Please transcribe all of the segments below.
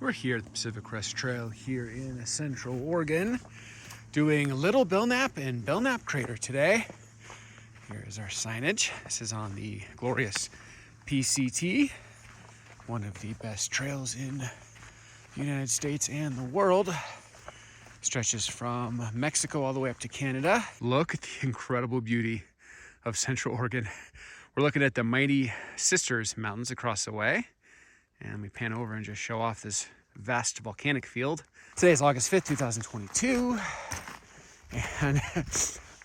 We're here at the Pacific Crest Trail here in Central Oregon, doing Little Belknap and Belknap Crater today. Here is our signage. This is on the glorious PCT, one of the best trails in the United States and the world. Stretches from Mexico all the way up to Canada. Look at the incredible beauty of Central Oregon. We're looking at the mighty Sisters Mountains across the way. And we pan over and just show off this vast volcanic field. Today is August 5th, 2022. And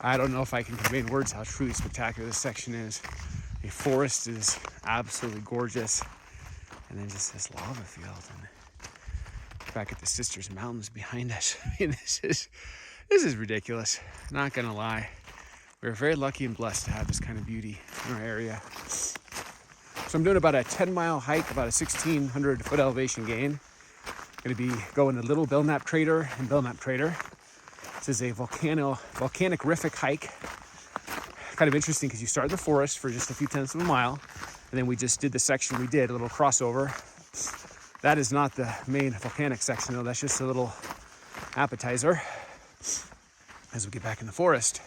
I don't know if I can convey in words how truly spectacular this section is. The forest is absolutely gorgeous. And then just this lava field. And back at the Sisters Mountains behind us. I mean, this is ridiculous. Not gonna lie. We're very lucky and blessed to have this kind of beauty in our area. So I'm doing about a 10-mile hike, about a 1,600 foot elevation gain. Going to be going to Little Belknap Crater and Belknap Crater. This is a Volcanic-RIFIC hike. Kind of interesting because you start in the forest for just a few tenths of a mile, and then we just did the section we did, a little crossover. That is not the main volcanic section though, that's just a little appetizer as we get back in the forest.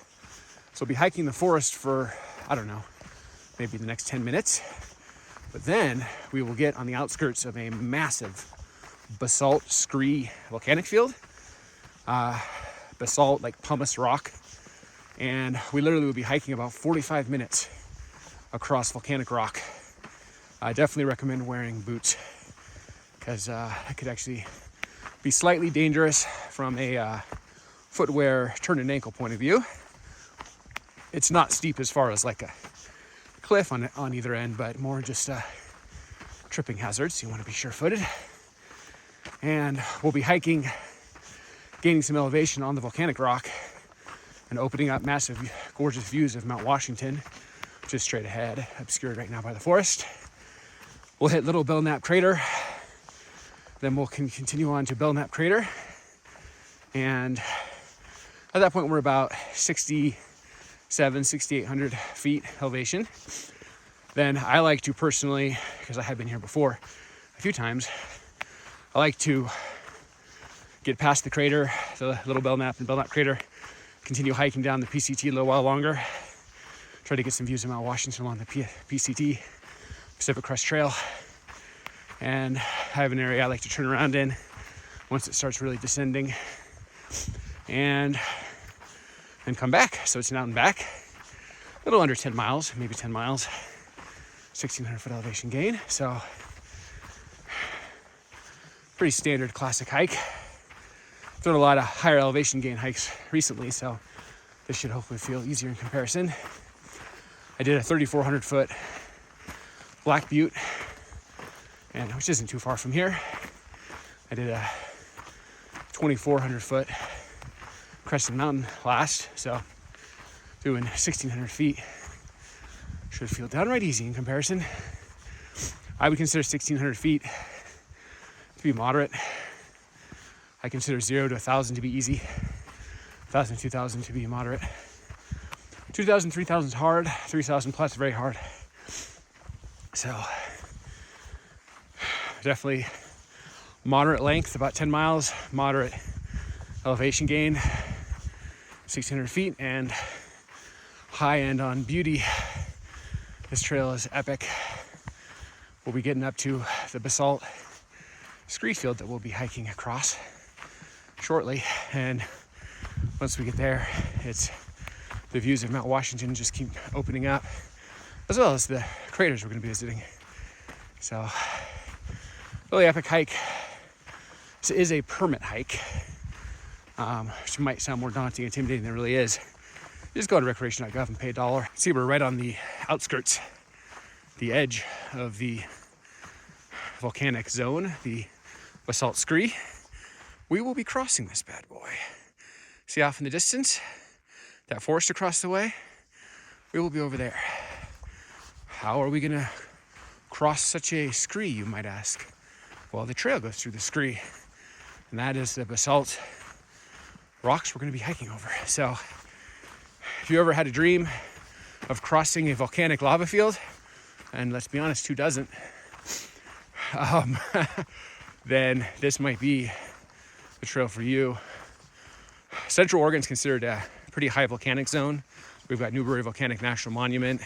So we'll be hiking the forest for, I don't know, maybe the next 10 minutes. But then we will get on the outskirts of a massive basalt scree volcanic field. Basalt, like pumice rock. And we literally will be hiking about 45 minutes across volcanic rock. I definitely recommend wearing boots because it could actually be slightly dangerous from a footwear turn and ankle point of view. It's not steep as far as like a cliff on either end, but more just tripping hazards. So you want to be sure-footed. And we'll be hiking, gaining some elevation on the volcanic rock and opening up massive, gorgeous views of Mount Washington, just straight ahead, obscured right now by the forest. We'll hit Little Belknap Crater. Then we'll continue on to Belknap Crater. And at that point, we're about 6,800 feet elevation. Then I like to personally, because I have been here before a few times, I like to get past the crater, the Little Belknap and Belknap Crater, continue hiking down the PCT a little while longer, try to get some views of Mount Washington along the PCT, Pacific Crest Trail, and I have an area I like to turn around in once it starts really descending, and then come back. So it's an out and back, a little under 10 miles, maybe 10 miles, 1,600 foot elevation gain. So pretty standard classic hike. I've done a lot of higher elevation gain hikes recently, so this should hopefully feel easier in comparison. I did a 3,400 foot Black Butte, and which isn't too far from here. I did a 2,400 foot Crescent Mountain last, so doing 1,600 feet should feel downright easy in comparison. I would consider 1,600 feet to be moderate. I consider 0 to 1,000 to be easy, 1,000 to 2,000 to be moderate. 2,000, 3,000 is hard, 3,000 plus very hard. So definitely moderate length, about 10 miles, moderate elevation gain, 1,600 feet, and high end on beauty. This trail is epic. We'll be getting up to the basalt scree field that we'll be hiking across shortly, and once we get there, it's the views of Mount Washington just keep opening up, as well as the craters we're going to be visiting. So really epic hike. This is a permit hike, which might sound more daunting and intimidating than it really is. You just go to recreation.gov and pay $1. See, we're right on the outskirts, the edge of the volcanic zone, the basalt scree. We will be crossing this bad boy. See off in the distance, that forest across the way? We will be over there. How are we gonna cross such a scree, you might ask? Well, the trail goes through the scree, and that is the basalt rocks we're gonna be hiking over. So if you ever had a dream of crossing a volcanic lava field, and let's be honest, who doesn't? then this might be the trail for you. Central Oregon is considered a pretty high volcanic zone. We've got Newberry Volcanic National Monument,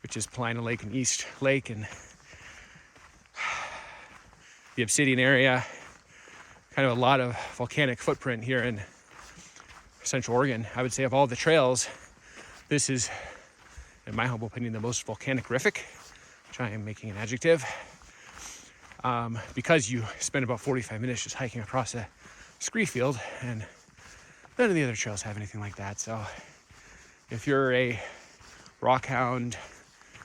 which is Paulina Lake and East Lake, and the Obsidian area. Kind of a lot of volcanic footprint here in Central Oregon. I would say of all the trails, this is, in my humble opinion, the most volcanic-rific, which I am making an adjective, because you spend about 45 minutes just hiking across a scree field, and none of the other trails have anything like that. So if you're a rock hound,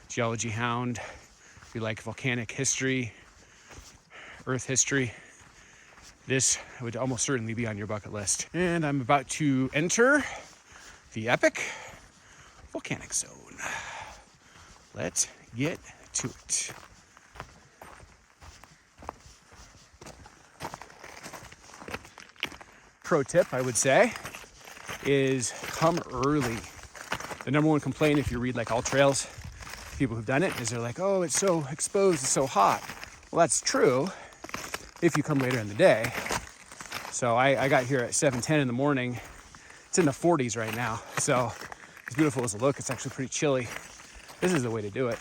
geology hound, if you like volcanic history, earth history, this would almost certainly be on your bucket list. And I'm about to enter the epic volcanic zone. Let's get to it. Pro tip, I would say, is come early. The number one complaint, if you read like AllTrails, people who've done it, is they're like, oh, it's so exposed, it's so hot. Well, that's true if you come later in the day. So I got here at 7:10 in the morning. It's in the 40s right now. So as beautiful as it looks, it's actually pretty chilly. This is the way to do it.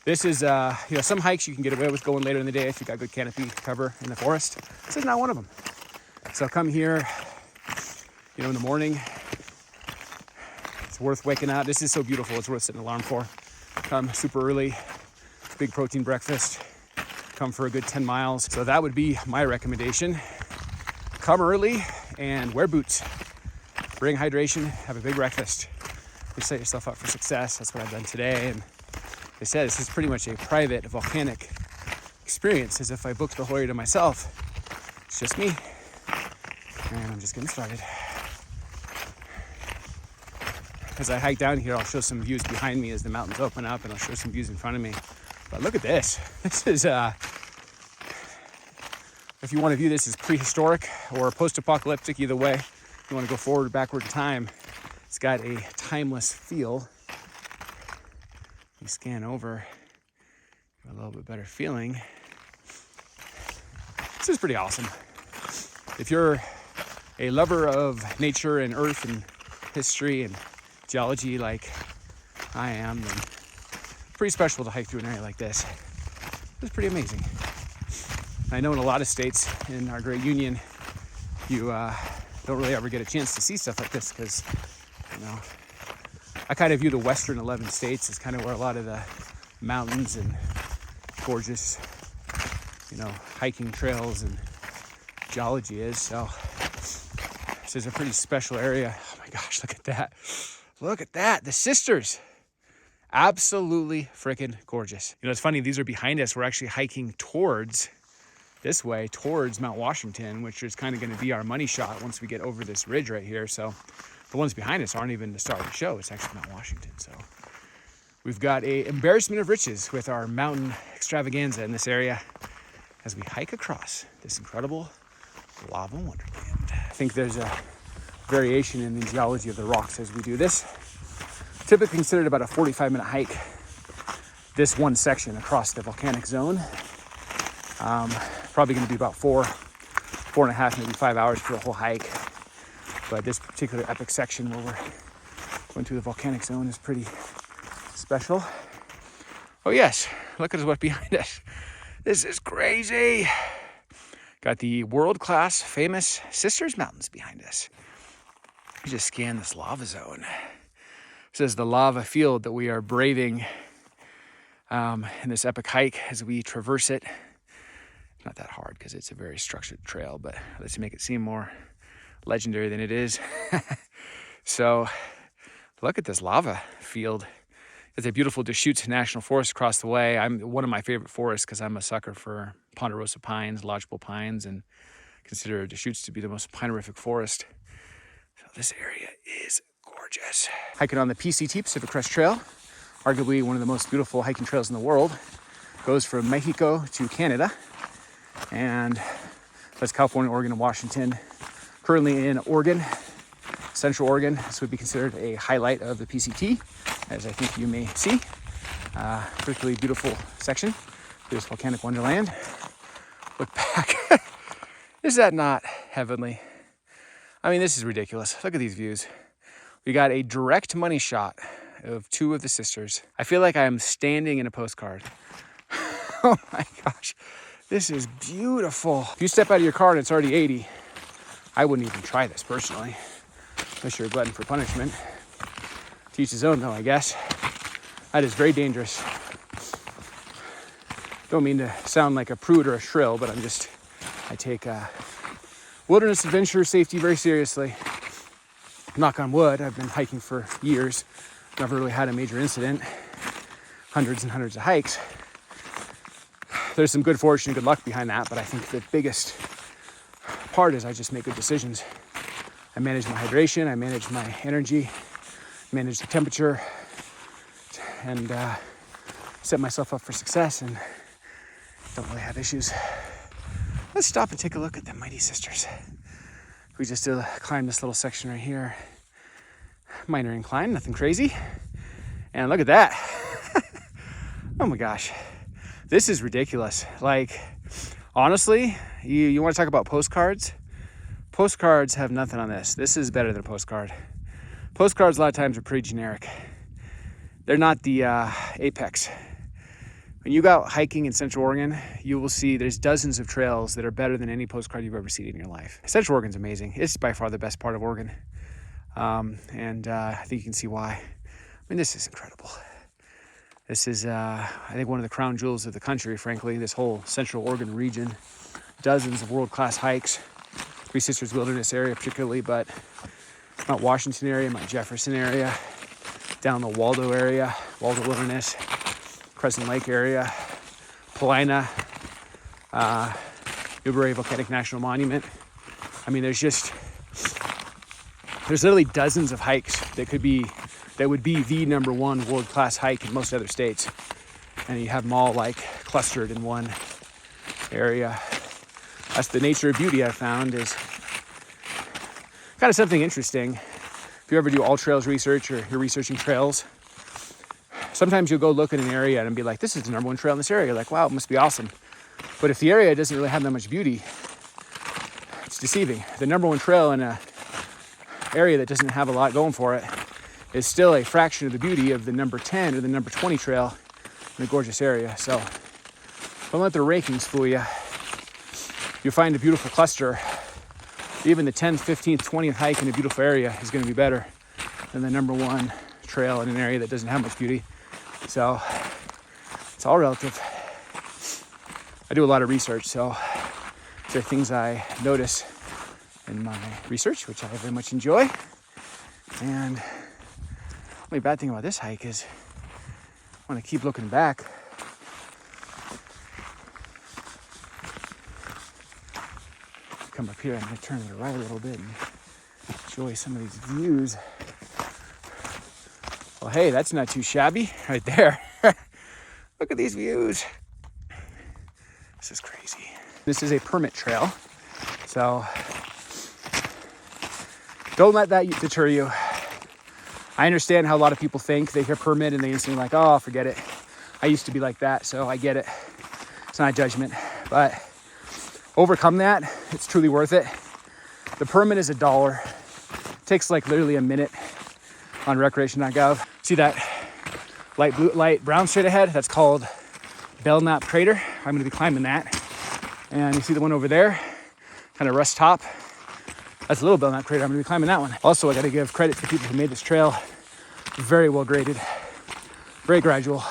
This is, some hikes you can get away with going later in the day if you got good canopy cover in the forest. This is not one of them. So come here, in the morning. It's worth waking up. This is so beautiful. It's worth setting an alarm for. Come super early, big protein breakfast. Come for a good 10 miles. So that would be my recommendation. Come early and wear boots. Bring hydration, have a big breakfast. You set yourself up for success. That's what I've done today. And they said this is pretty much a private volcanic experience, as if I booked the whole area to myself. It's just me. And I'm just getting started. As I hike down here, I'll show some views behind me as the mountains open up, and I'll show some views in front of me. But look at this. This is, if you want to view this as prehistoric or post-apocalyptic, either way, if you want to go forward or backward in time, it's got a timeless feel. You scan over, a little bit better feeling. This is pretty awesome. If you're a lover of nature and earth and history and geology like I am, then pretty special to hike through an area like this. It's pretty amazing. I know in a lot of states in our great union, you don't really ever get a chance to see stuff like this because, I kind of view the western 11 states as kind of where a lot of the mountains and gorgeous, hiking trails and geology is. So this is a pretty special area. Oh my gosh, look at that. Look at that. The sisters. Absolutely freaking gorgeous. It's funny, these are behind us. We're actually hiking towards this way, towards Mount Washington, which is kind of going to be our money shot once we get over this ridge right here. So the ones behind us aren't even the star of the show. It's actually Mount Washington. So we've got a embarrassment of riches with our mountain extravaganza in this area as we hike across this incredible lava wonderland. I think there's a variation in the geology of the rocks as we do this. Typically considered about a 45-minute hike, this one section across the volcanic zone. Probably going to be about 4.5, maybe 5 hours for the whole hike. But this particular epic section where we're going through the volcanic zone is pretty special. Oh yes, look at what's behind us. This is crazy. Got the world-class famous Sisters Mountains behind us. We just scanned this lava zone. This is the lava field that we are braving in this epic hike as we traverse it. It's not that hard because it's a very structured trail, but let's make it seem more legendary than it is. So look at this lava field. There's a beautiful Deschutes National Forest across the way. I'm one of my favorite forests because I'm a sucker for ponderosa pines, lodgepole pines, and consider Deschutes to be the most pinerific forest. So this area is gorgeous. Hiking on the PCT, Pacific Crest Trail, arguably one of the most beautiful hiking trails in the world. Goes from Mexico to Canada, and that's California, Oregon, and Washington. Currently in Oregon, Central Oregon. This would be considered a highlight of the PCT, as I think you may see. Particularly beautiful section, this volcanic wonderland. look back. Is that not heavenly? I mean, this is ridiculous. Look at these views. We got a direct money shot of two of the sisters. I feel like I am standing in a postcard. Oh my gosh, this is beautiful. If you step out of your car and it's already 80, I wouldn't even try this personally, unless you're a glutton for punishment. To each his own though, I guess. That is very dangerous. Don't mean to sound like a prude or a shrill, but I take wilderness adventure safety very seriously. Knock on wood, I've been hiking for years. Never really had a major incident. Hundreds and hundreds of hikes. There's some good fortune and good luck behind that, but I think the biggest part is I just make good decisions. I manage my hydration, I manage my energy, manage the temperature, and set myself up for success, and don't really have issues. Let's stop and take a look at the mighty sisters. We just climbed this little section right here. Minor incline, nothing crazy. And look at that. Oh my gosh. This is ridiculous. Like, honestly, you want to talk about postcards? Postcards have nothing on this. This is better than a postcard. Postcards a lot of times are pretty generic. They're not the apex. When you go out hiking in Central Oregon, you will see there's dozens of trails that are better than any postcard you've ever seen in your life. Central Oregon's amazing. It's by far the best part of Oregon. And I think you can see why. I mean, this is incredible. This is, I think, one of the crown jewels of the country, frankly, this whole Central Oregon region. Dozens of world-class hikes. Three Sisters Wilderness area particularly, but Mount Washington area, Mount Jefferson area, down the Waldo area, Waldo Wilderness, Crescent Lake area, Paulina, Newberry Volcanic National Monument. I mean, there's literally dozens of hikes that would be the number one world-class hike in most other states. And you have them all like clustered in one area. That's the nature of beauty I found, is kind of something interesting. If you ever do AllTrails research or you're researching trails, sometimes you'll go look at an area and be like, this is the number one trail in this area. You're like, wow, it must be awesome. But if the area doesn't really have that much beauty, it's deceiving. The number one trail in a area that doesn't have a lot going for it is still a fraction of the beauty of the number 10 or the number 20 trail in a gorgeous area. So don't let the rankings fool you. You'll find a beautiful cluster. Even the 10th, 15th, 20th hike in a beautiful area is going to be better than the number one trail in an area that doesn't have much beauty. So it's all relative. I do a lot of research, so there are things I notice in my research, which I very much enjoy. And the only bad thing about this hike is I want to keep looking back. Come up here, I'm going to turn to the right a little bit and enjoy some of these views. Well, hey, that's not too shabby right there. Look at these views. This is crazy. This is a permit trail, so don't let that deter you. I understand how a lot of people think. They hear permit and they instantly like, oh, forget it. I used to be like that, so I get it. It's not a judgment, but overcome that. It's truly worth it. The permit is $1. It takes like literally a minute on recreation.gov. See that light brown straight ahead? That's called Belknap Crater. I'm going to be climbing that. And you see the one over there, kind of rust top. That's a little Belknap Crater. I'm going to be climbing that one. Also, I got to give credit to the people who made this trail. Very well graded, very gradual.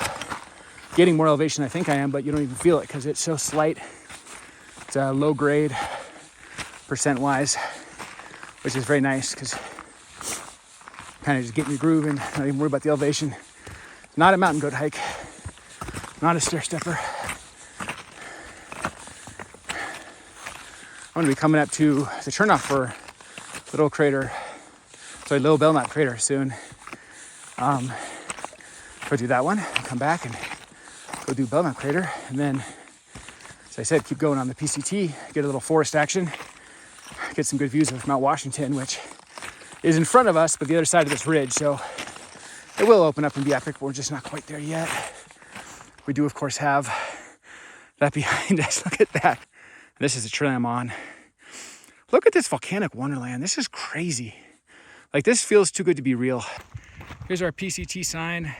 Getting more elevation than I think I am, but you don't even feel it because it's so slight. It's low grade, percent-wise, which is very nice because kind of just getting your groove and not even worry about the elevation. Not a mountain goat hike, not a stair stepper. I'm going to be coming up to the turnoff for Little Belknap Crater soon. Go do that one, come back and go do Belknap Crater, and then, as I said, keep going on the PCT, get a little forest action, get some good views of Mount Washington, which is in front of us, but the other side of this ridge, so it will open up and be epic, but we're just not quite there yet. We do, of course, have that behind us. Look at that. This is the trail I'm on. Look at this volcanic wonderland. This is crazy. Like, this feels too good to be real. Here's our PCT sign.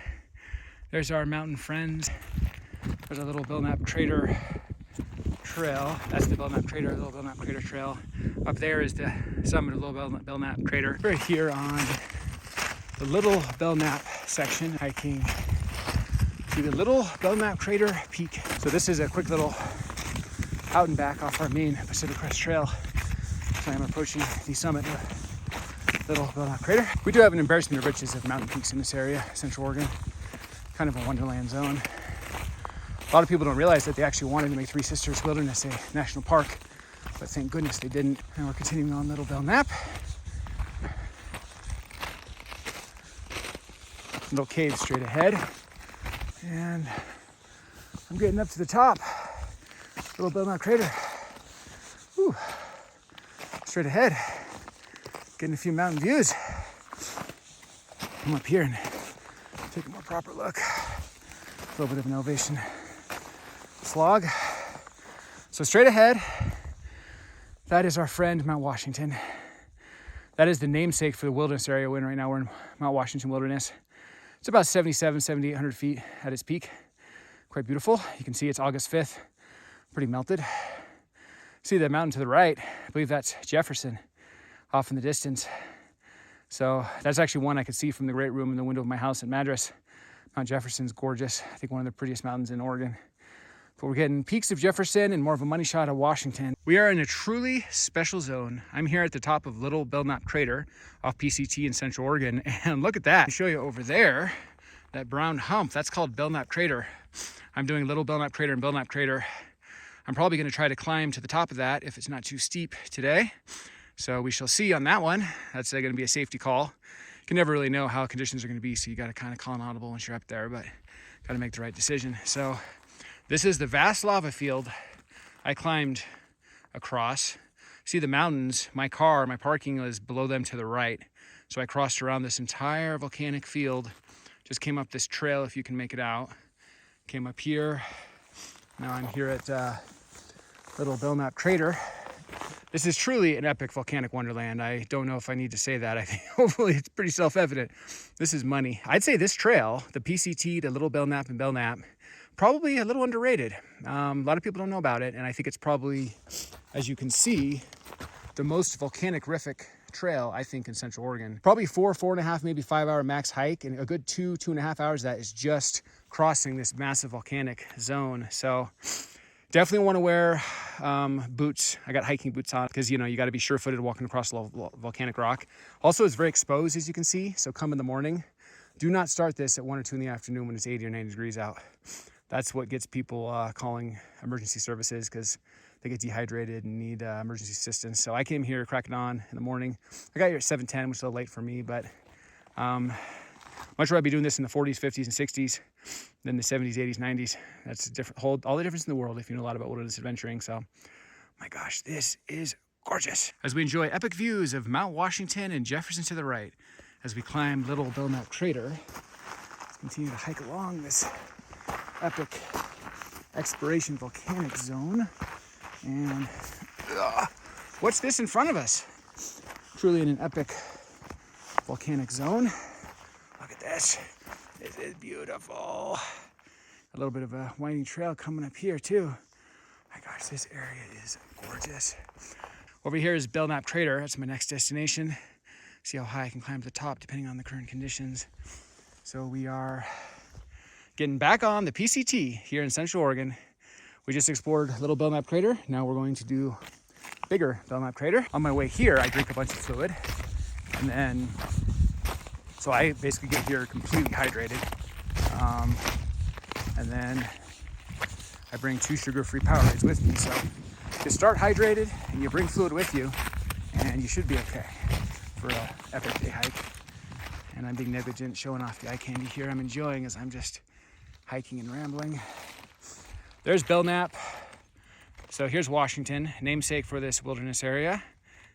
There's our mountain friends. There's our little Belknap Crater trail. That's the Belknap Crater, little Belknap Crater trail. Up there is the summit of the little Belknap Crater. We're here on the little Belknap section, hiking to the little Belknap Crater peak. So this is a quick little out and back off our main Pacific Crest Trail. So I'm approaching the summit of little Belknap Crater. We do have an embarrassment of riches of mountain peaks in this area, Central Oregon. Kind of a wonderland zone. A lot of people don't realize that they actually wanted to make Three Sisters Wilderness a national park, but thank goodness they didn't. And we're continuing on Little Belknap. Little cave straight ahead. And I'm getting up to the top. Little Belknap Crater. Whew. Straight ahead. Getting a few mountain views. Come up here and take a more proper look. A little bit of an elevation slog. So straight ahead, that is our friend Mount Washington. That is the namesake for the wilderness area we're in right now. We're in Mount Washington Wilderness. It's about 7,800 feet at its peak. Quite beautiful. You can see it's August 5th. Pretty melted. See that mountain to the right? I believe that's Jefferson off in the distance. So that's actually one I could see from the great room in the window of my house in Madras. Mount Jefferson's gorgeous. I think one of the prettiest mountains in Oregon. But we're getting peaks of Jefferson and more of a money shot of Washington. We are in a truly special zone. I'm here at the top of Little Belknap Crater off PCT in Central Oregon. And look at that. I'll show you over there, that brown hump. That's called Belknap Crater. I'm doing Little Belknap Crater and Belknap Crater. I'm probably going to try to climb to the top of that if it's not too steep today. So we shall see on that one. That's going to be a safety call. You can never really know how conditions are going to be, so you got to kind of call an audible once you're up there, but got to make the right decision. So this is the vast lava field I climbed across. See the mountains, my parking is below them to the right. So I crossed around this entire volcanic field, just came up this trail, if you can make it out. Came up here. Now I'm here at Little Belknap Crater. This is truly an epic volcanic wonderland. I don't know if I need to say that. I think hopefully it's pretty self-evident. This is money. I'd say this trail, the PCT to Little Belknap and Belknap, probably a little underrated. A lot of people don't know about it, and I think it's probably, as you can see, the most volcanic-rific trail, I think, in Central Oregon. Probably 4.5, maybe 5 hour max hike, and a good 2.5 hours of that is just crossing this massive volcanic zone. So definitely want to wear boots. I got hiking boots on because, you know, you got to be sure-footed walking across volcanic rock. Also, it's very exposed, as you can see. So come in the morning. Do not start this at 1 or 2 in the afternoon when it's 80 or 90 degrees out. That's what gets people calling emergency services because they get dehydrated and need emergency assistance. So I came here cracking on in the morning. I got here at 7:10, which is a little late for me, but much rather be doing this in the 40s, 50s, and 60s than the 70s, 80s, 90s. That's a different, all the difference in the world if you know a lot about wilderness adventuring. So, my gosh, this is gorgeous. As we enjoy epic views of Mount Washington and Jefferson to the right, as we climb Little Belknap Crater, let's continue to hike along this epic exploration volcanic zone. And what's this in front of us? Truly in an epic volcanic zone. Look at this. This is beautiful. A little bit of a winding trail coming up here too. My gosh, this area is gorgeous. Over here is Belknap Crater. That's my next destination. See how high I can climb to the top depending on the current conditions. So we are getting back on the PCT here in Central Oregon. We just explored Little Belknap Crater. Now we're going to do bigger Belknap Crater. On my way here, I drink a bunch of fluid. And then, so I basically get here completely hydrated. And then I bring 2 sugar-free Powerades with me. So just start hydrated and you bring fluid with you and you should be okay for an epic day hike. And I'm being negligent showing off the eye candy here. I'm enjoying as I'm just hiking and rambling. There's Belknap. So here's Washington, namesake for this wilderness area.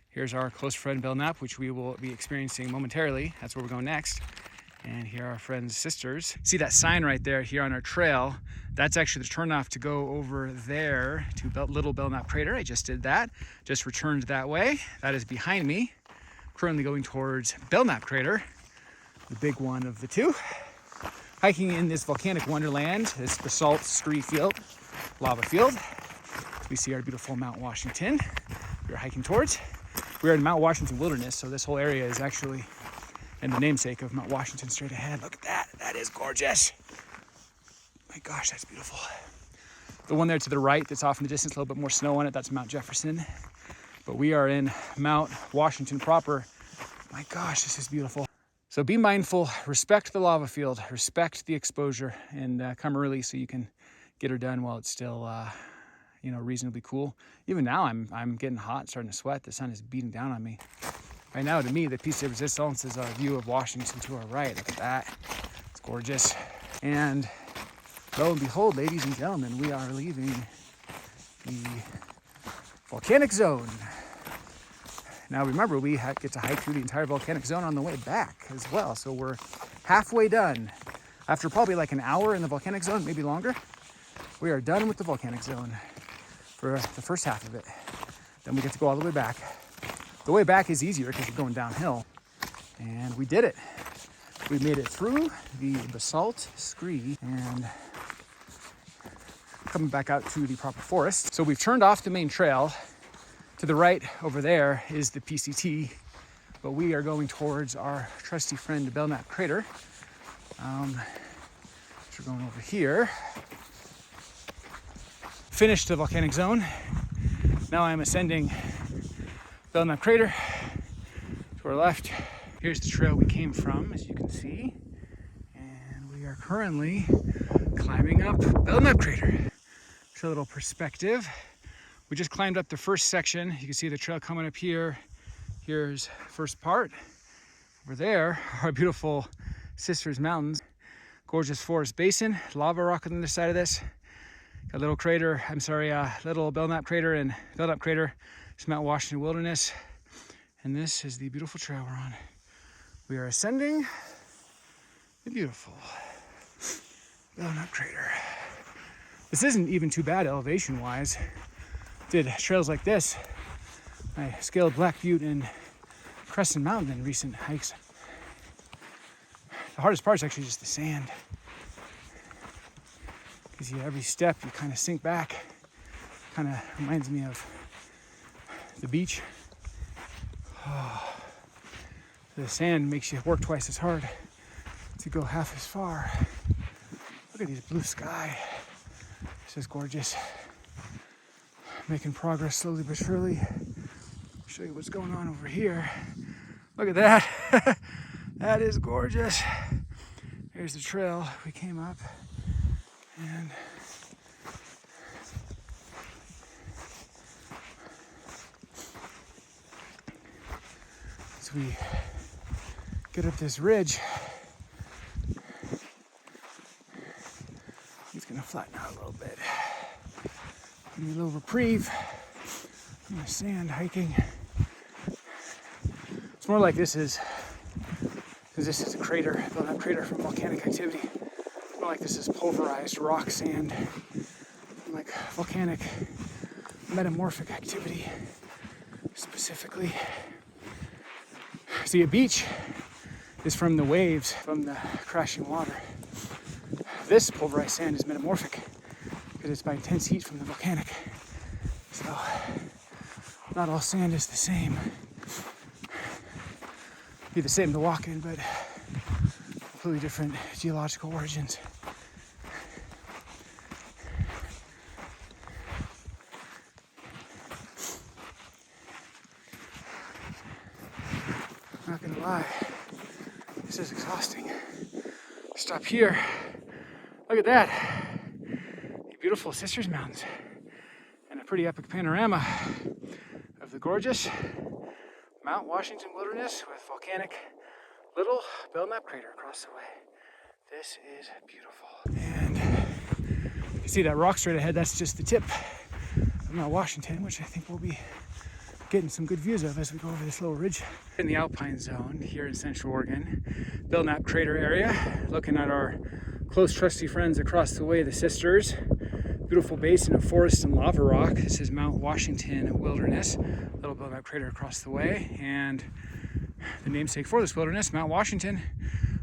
Here's our close friend Belknap, which we will be experiencing momentarily. That's where we're going next. And here are our friends' sisters. See that sign right there here on our trail? That's actually the turnoff to go over there to Little Belknap Crater. I just did that, just returned that way. That is behind me. Currently going towards Belknap Crater, the big one of the two. Hiking in this volcanic wonderland, this basalt scree field, lava field. We see our beautiful Mount Washington we're hiking towards. We're in Mount Washington Wilderness, so this whole area is actually in the namesake of Mount Washington straight ahead. Look at that, that is gorgeous. My gosh, that's beautiful. The one there to the right that's off in the distance, a little bit more snow on it, that's Mount Jefferson. But we are in Mount Washington proper. My gosh, this is beautiful. So be mindful, respect the lava field, respect the exposure, and come early so you can get her done while it's still reasonably cool. Even now I'm getting hot, starting to sweat. The sun is beating down on me. Right now, to me, the piece de resistance is our view of Washington to our right. Look at that, it's gorgeous. And lo and behold, ladies and gentlemen, we are leaving the volcanic zone. Now remember, we get to hike through the entire volcanic zone on the way back as well. So we're halfway done. After probably like an hour in the volcanic zone, maybe longer, we are done with the volcanic zone for the first half of it. Then we get to go all the way back. The way back is easier because we're going downhill. And we did it. We made it through the basalt scree and coming back out to the proper forest. So we've turned off the main trail. To the right over there is the PCT, but we are going towards our trusty friend Belknap Crater. So we're going over here. Finished the volcanic zone. Now I'm ascending Belknap Crater. To our left, here's the trail we came from, as you can see. And we are currently climbing up Belknap Crater. For a little perspective. We just climbed up the first section. You can see the trail coming up here. Here's the first part. Over there, our beautiful Sisters Mountains. Gorgeous forest basin, lava rock on the other side of this. Got a little crater, little Belknap Crater and Belknap Crater. It's Mount Washington Wilderness. And this is the beautiful trail we're on. We are ascending the beautiful Belknap Crater. This isn't even too bad elevation-wise. Did trails like this. I scaled Black Butte and Crescent Mountain in recent hikes. The hardest part is actually just the sand. Because every step you kind of sink back. Kind of reminds me of the beach. Oh, the sand makes you work twice as hard to go half as far. Look at this blue sky. This is gorgeous. Making progress slowly but surely. Show you what's going on over here. Look at that. That is gorgeous. Here's the trail we came up. And as we get up this ridge, it's gonna flatten out a little bit. Give me a little reprieve from the sand hiking. It's more like this is a crater, Belknap Crater from volcanic activity. More like this is pulverized rock sand, like volcanic metamorphic activity specifically. See, a beach is from the waves, from the crashing water. This pulverized sand is metamorphic because it's by intense heat from the volcanic. So, not all sand is the same. Be the same to walk in, but completely different geological origins. I'm not gonna lie, this is exhausting. Stop here. Look at that. The beautiful Sisters Mountains and a pretty epic panorama of the gorgeous Mount Washington Wilderness with volcanic Little Belknap Crater across the way. This is beautiful. And you see that rock straight ahead, that's just the tip of Mount Washington, which I think will be getting some good views of as we go over this little ridge. In the Alpine Zone here in Central Oregon, Belknap Crater area, looking at our close trusty friends across the way, the Sisters. Beautiful basin of forest and lava rock. This is Mount Washington Wilderness, little Belknap Crater across the way, and the namesake for this wilderness, Mount Washington,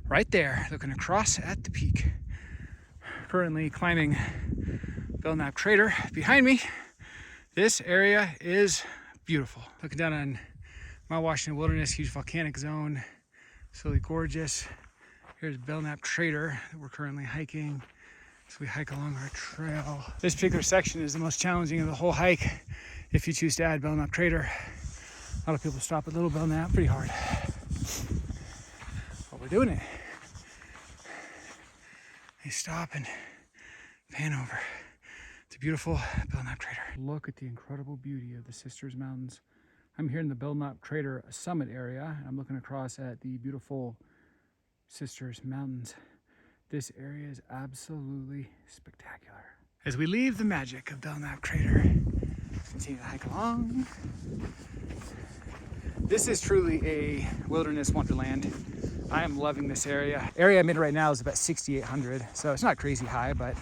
right there, looking across at the peak. Currently climbing Belknap Crater. Behind me, this area is beautiful. Looking down on Mount Washington Wilderness, huge volcanic zone, absolutely gorgeous. Here's Belknap Crater that we're currently hiking. So we hike along our trail. This particular section is the most challenging of the whole hike if you choose to add Belknap Crater. A lot of people stop at Little Belknap pretty hard. But we're doing it. They stop and pan over. It's a beautiful Belknap Crater. Look at the incredible beauty of the Sisters Mountains. I'm here in the Belknap Crater summit area. I'm looking across at the beautiful Sisters Mountains. This area is absolutely spectacular. As we leave the magic of Belknap Crater, continue to hike along. This is truly a wilderness wonderland. I am loving this area. Area I'm in right now is about 6,800, so it's not crazy high, but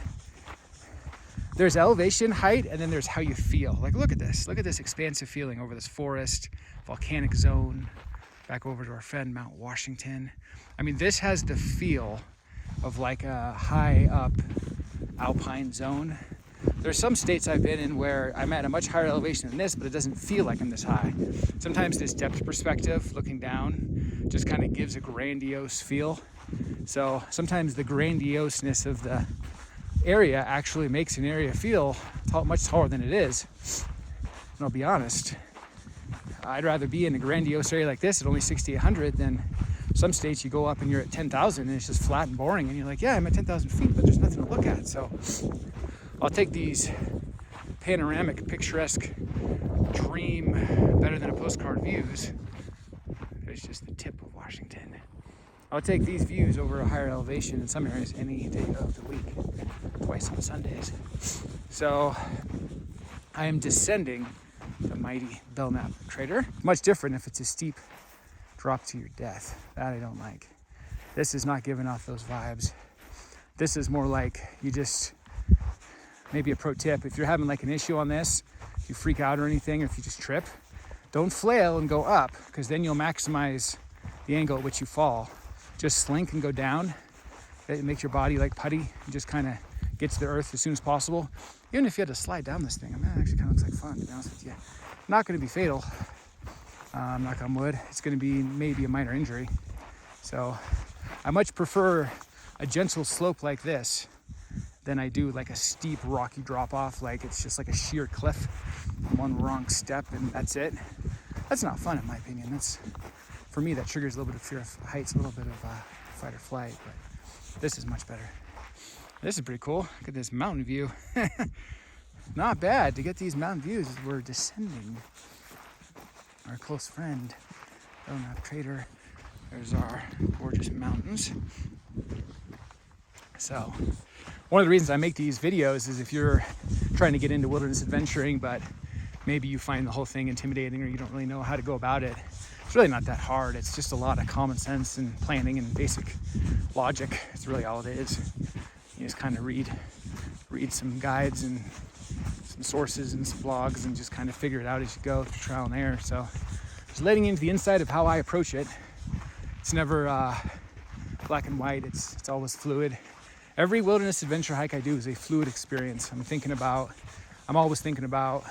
there's elevation, height, and then there's how you feel. Like, look at this. Look at this expansive feeling over this forest, volcanic zone, back over to our friend Mount Washington. I mean, this has the feel of like a high up alpine zone. There's some states I've been in where I'm at a much higher elevation than this, but it doesn't feel like I'm this high. Sometimes this depth perspective, looking down, just kind of gives a grandiose feel. So sometimes the grandioseness of the area actually makes an area feel much taller than it is. And I'll be honest, I'd rather be in a grandiose area like this at only 6,800 than some states you go up and you're at 10,000 and it's just flat and boring, and you're like, yeah, I'm at 10,000 feet, but there's nothing to look at. So I'll take these panoramic, picturesque, dream, better than a postcard views. There's just the tip of Washington. I'll take these views over a higher elevation in some areas any day of the week, twice on Sundays. So I am descending the mighty Belknap Crater. Much different if it's a steep drop to your death. That I don't like. This is not giving off those vibes. This is more like you just, maybe a pro tip, if you're having like an issue on this, if you freak out or anything, or if you just trip, don't flail and go up, because then you'll maximize the angle at which you fall. Just slink and go down. It makes your body like putty and just kind of get to the earth as soon as possible. Even if you had to slide down this thing, I mean, that actually kind of looks like fun, to be honest with you. Not going to be fatal. Knock on wood. It's going to be maybe a minor injury. So I much prefer a gentle slope like this than I do like a steep rocky drop off. Like it's just like a sheer cliff, one wrong step and that's it. That's not fun in my opinion. That's, for me, that triggers a little bit of fear of heights, a little bit of fight or flight, but this is much better. This is pretty cool. Look at this mountain view. Not bad to get these mountain views as we're descending. Our close friend, Belknap Crater. There's our gorgeous mountains. So, one of the reasons I make these videos is if you're trying to get into wilderness adventuring, but maybe you find the whole thing intimidating or you don't really know how to go about it. It's really not that hard. It's just a lot of common sense and planning and basic logic. It's really all it is. You just kind of read some guides and some sources and some blogs and just kind of figure it out as you go through trial and error. So just letting into the inside of how I approach it. It's never black and white. It's always fluid. Every wilderness adventure hike I do is a fluid experience. I'm always thinking about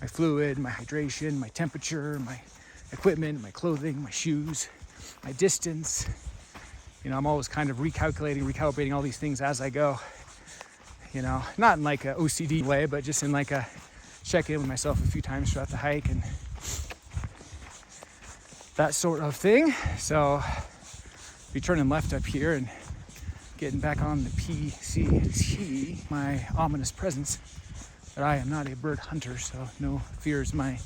my fluid, my hydration, my temperature, my equipment, my clothing, my shoes, my distance. You know, I'm always kind of recalibrating all these things as I go. You know, not in like a OCD way, but just in like a check in with myself a few times throughout the hike and that sort of thing. So be turning left up here and getting back on the PCT, my ominous presence that I am not a bird hunter, so no fears, my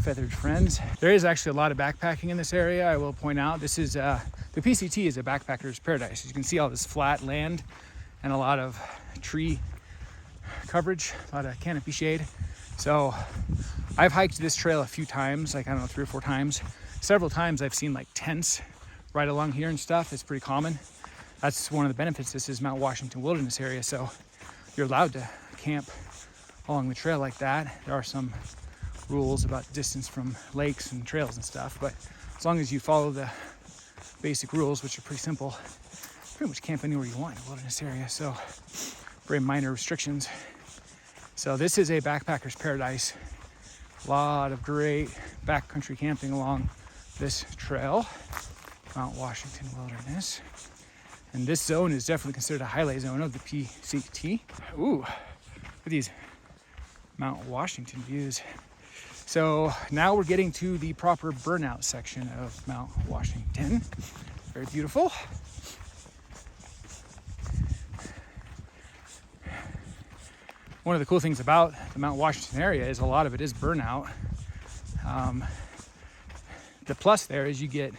feathered friends. There is actually a lot of backpacking in this area. I will point out this is the PCT is a backpacker's paradise. As you can see, all this flat land and a lot of tree coverage, a lot of canopy shade. So I've hiked this trail a few times, like I don't know, 3 or 4 times. Several times I've seen like tents right along here and stuff. It's pretty common. That's one of the benefits. This is Mount Washington Wilderness area, so you're allowed to camp along the trail like that. There are some rules about distance from lakes and trails and stuff, but as long as you follow the basic rules, which are pretty simple, pretty much camp anywhere you want in a wilderness area, so very minor restrictions. So this is a backpacker's paradise. A lot of great backcountry camping along this trail, Mount Washington Wilderness. And this zone is definitely considered a highlight zone of the PCT. Ooh, look at these Mount Washington views. So now we're getting to the proper burnout section of Mount Washington. Very beautiful. One of the cool things about the Mount Washington area is a lot of it is burnout. The plus there is you get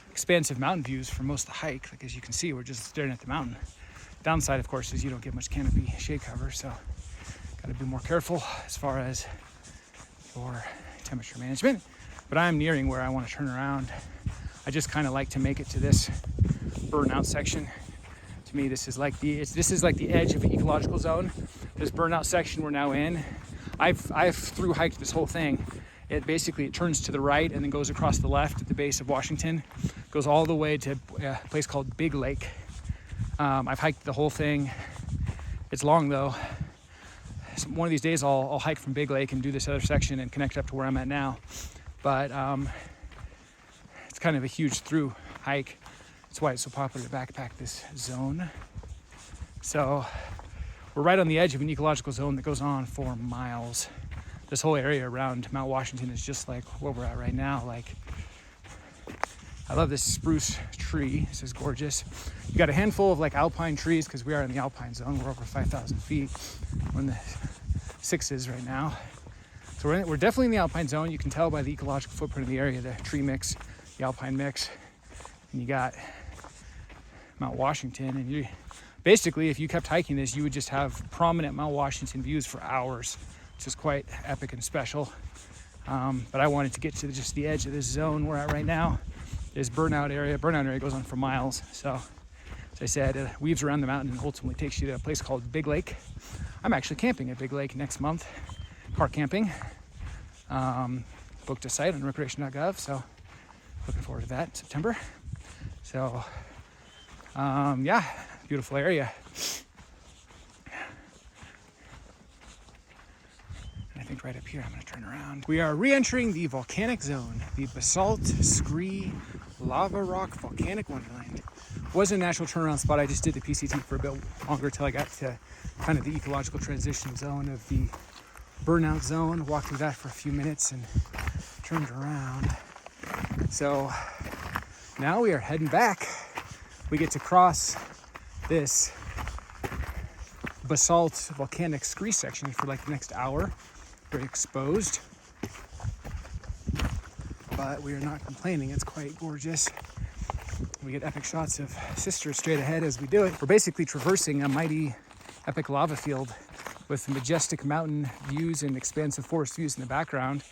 expansive mountain views for most of the hike. Like as you can see, we're just staring at the mountain. Downside, of course, is you don't get much canopy shade cover, so got to be more careful as far as your temperature management. But I'm nearing where I want to turn around. I just kind of like to make it to this burnout section. To me, this is like the edge of the ecological zone. This burnout section we're now in. I've through hiked this whole thing. It turns to the right and then goes across the left at the base of Washington, goes all the way to a place called Big Lake. I've hiked the whole thing. It's long though. So one of these days I'll hike from Big Lake and do this other section and connect up to where I'm at now. But it's kind of a huge through hike. That's why it's so popular to backpack this zone. So we're right on the edge of an ecological zone that goes on for miles. This whole area around Mount Washington is just like where we're at right now. Like, I love this spruce tree. This is gorgeous. You got a handful of like alpine trees because we are in the alpine zone. We're over 5,000 feet. We're in the 6s right now. So we're definitely in the alpine zone. You can tell by the ecological footprint of the area, the tree mix, the alpine mix. And you got Mount Washington. And you basically, if you kept hiking this, you would just have prominent Mount Washington views for hours. Which is quite epic and special. But I wanted to get to just the edge of this zone we're at right now. This burnout area. Burnout area goes on for miles. So, as I said, it weaves around the mountain and ultimately takes you to a place called Big Lake. I'm actually camping at Big Lake next month. Car camping. Booked a site on recreation.gov. So, looking forward to that in September. So, yeah, beautiful area. I think right up here, I'm going to turn around. We are re-entering the volcanic zone, the basalt, scree, lava rock, volcanic wonderland. Wasn't a natural turnaround spot. I just did the PCT for a bit longer till I got to kind of the ecological transition zone of the burnout zone. Walked through that for a few minutes and turned around. So now we are heading back. We get to cross this basalt volcanic scree section for like the next hour. Very exposed, but we are not complaining. It's quite gorgeous. We get epic shots of sisters straight ahead as we do it. We're basically traversing a mighty epic lava field with majestic mountain views and expansive forest views in the background.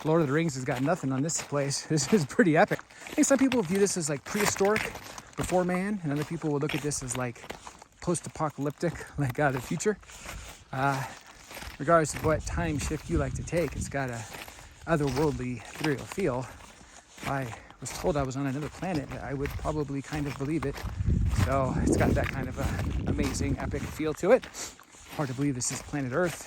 Lord of the Rings has got nothing on this place. This is pretty epic. I think some people view this as like prehistoric, before man, and other people will look at this as like post-apocalyptic, like the future. Regardless of what time shift you like to take, it's got a otherworldly, ethereal feel. If I was told I was on another planet, I would probably kind of believe it. So it's got that kind of amazing, epic feel to it. Hard to believe this is planet Earth.